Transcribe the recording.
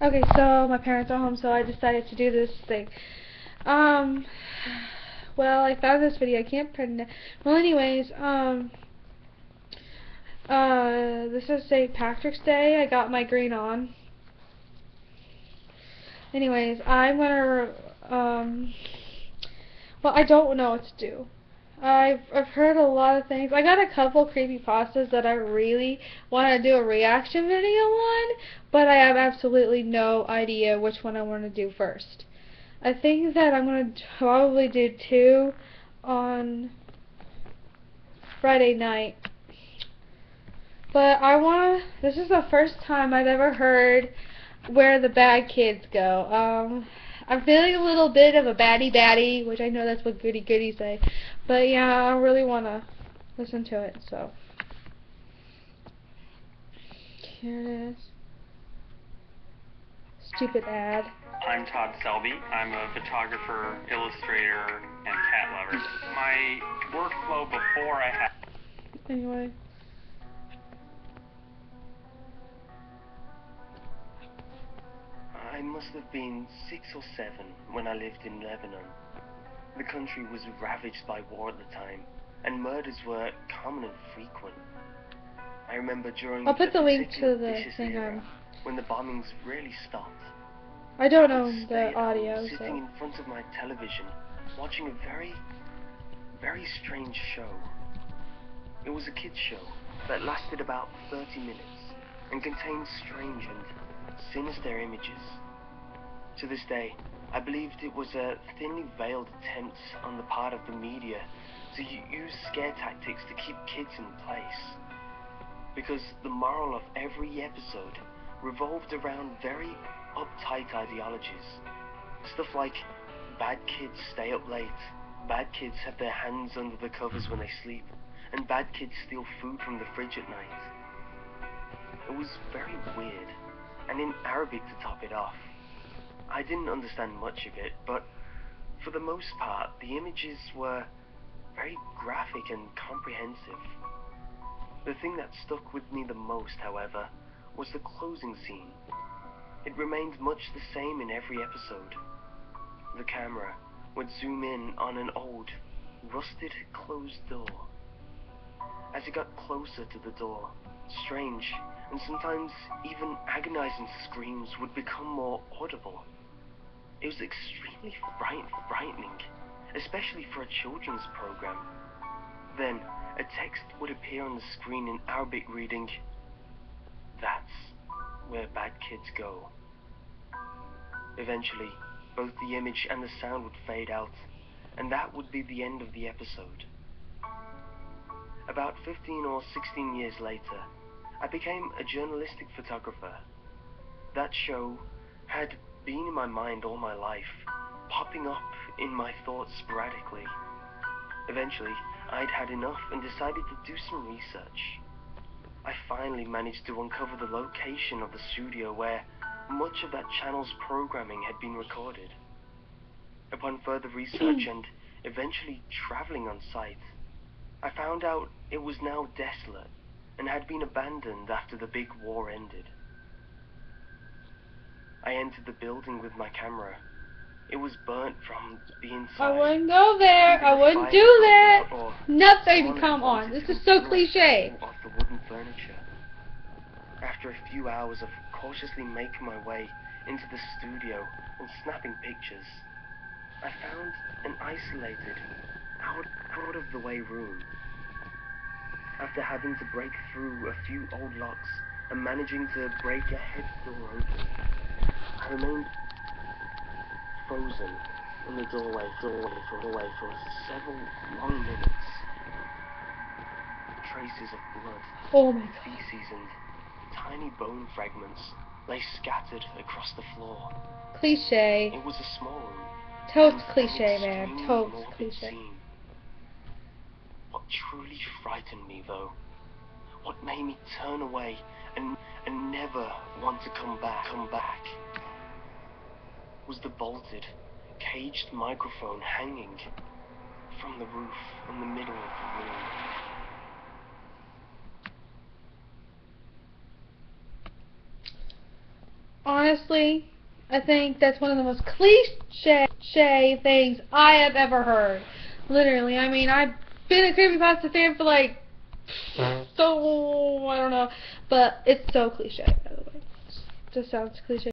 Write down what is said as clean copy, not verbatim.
Okay, so my parents are home, so I decided to do this thing. Well, I found this video. I can't print it. Well, anyways, this is St. Patrick's Day. I got my green on. Anyways, I'm gonna, well, I don't know what to do. I've heard a lot of things. I got a couple creepypastas that I really want to do a reaction video on, but I have absolutely no idea which one I want to do first. I think that I'm going to probably do two on Friday night. But this is the first time I've ever heard where the bad kids go. I'm feeling a little bit of a baddie, which I know that's what goody goody say. But yeah, I really want to listen to it, so. Here it is. Stupid ad. I'm Todd Selby. I'm a photographer, illustrator, and cat lover. My workflow before I had... Anyway. I must have been 6 or 7 when I lived in Lebanon. The country was ravaged by war at the time, and murders were common and frequent. I remember during I'll put the link to the vicious thing era, on. when the bombings really stopped. I don't I know would stay the at home, audio, sitting so. in front of my television, watching a very, very strange show. It was a kids' show that lasted about 30 minutes and contained strange and sinister images. To this day, I believed it was a thinly veiled attempt on the part of the media to use scare tactics to keep kids in place. Because the moral of every episode revolved around very uptight ideologies. Stuff like, bad kids stay up late, bad kids have their hands under the covers when they sleep, and bad kids steal food from the fridge at night. It was very weird, and in Arabic to top it off. I didn't understand much of it, but for the most part, the images were very graphic and comprehensive. The thing that stuck with me the most, however, was the closing scene. It remained much the same in every episode. The camera would zoom in on an old, rusted, closed door. As it got closer to the door, strange and sometimes even agonizing screams would become more audible. It was extremely frightening, especially for a children's program. Then, a text would appear on the screen in Arabic reading, "That's where bad kids go." Eventually, both the image and the sound would fade out, and that would be the end of the episode. About 15 or 16 years later, I became a journalistic photographer. That show had been in my mind all my life, popping up in my thoughts sporadically. Eventually, I'd had enough and decided to do some research. I finally managed to uncover the location of the studio where much of that channel's programming had been recorded. Upon further research and eventually traveling on site, I found out it was now desolate and had been abandoned after the big war ended. I entered the building with my camera. It was burnt from the inside. I wouldn't go there. I wouldn't do that. No, baby, come on. This is so cliche. Off the wooden furniture. After a few hours of cautiously making my way into the studio and snapping pictures, I found an isolated, out of the way room. After having to break through a few old locks and managing to break a head door open, I remained frozen in the doorway for several long minutes. Traces of blood, Oh my god. feces, and tiny bone fragments lay scattered across the floor. Cliche. It was a small room. Totes and cliche, an man. extremely Totes morbid cliche. scene. What truly frightened me, though, what made me turn away and never want to come back, was the bolted, caged microphone hanging from the roof in the middle of the room. honestly, I think that's one of the most cliche things I have ever heard. Literally, I mean, I've been a Creepypasta fan for like, so, I don't know, but it's so cliche, by the way. It just sounds cliche.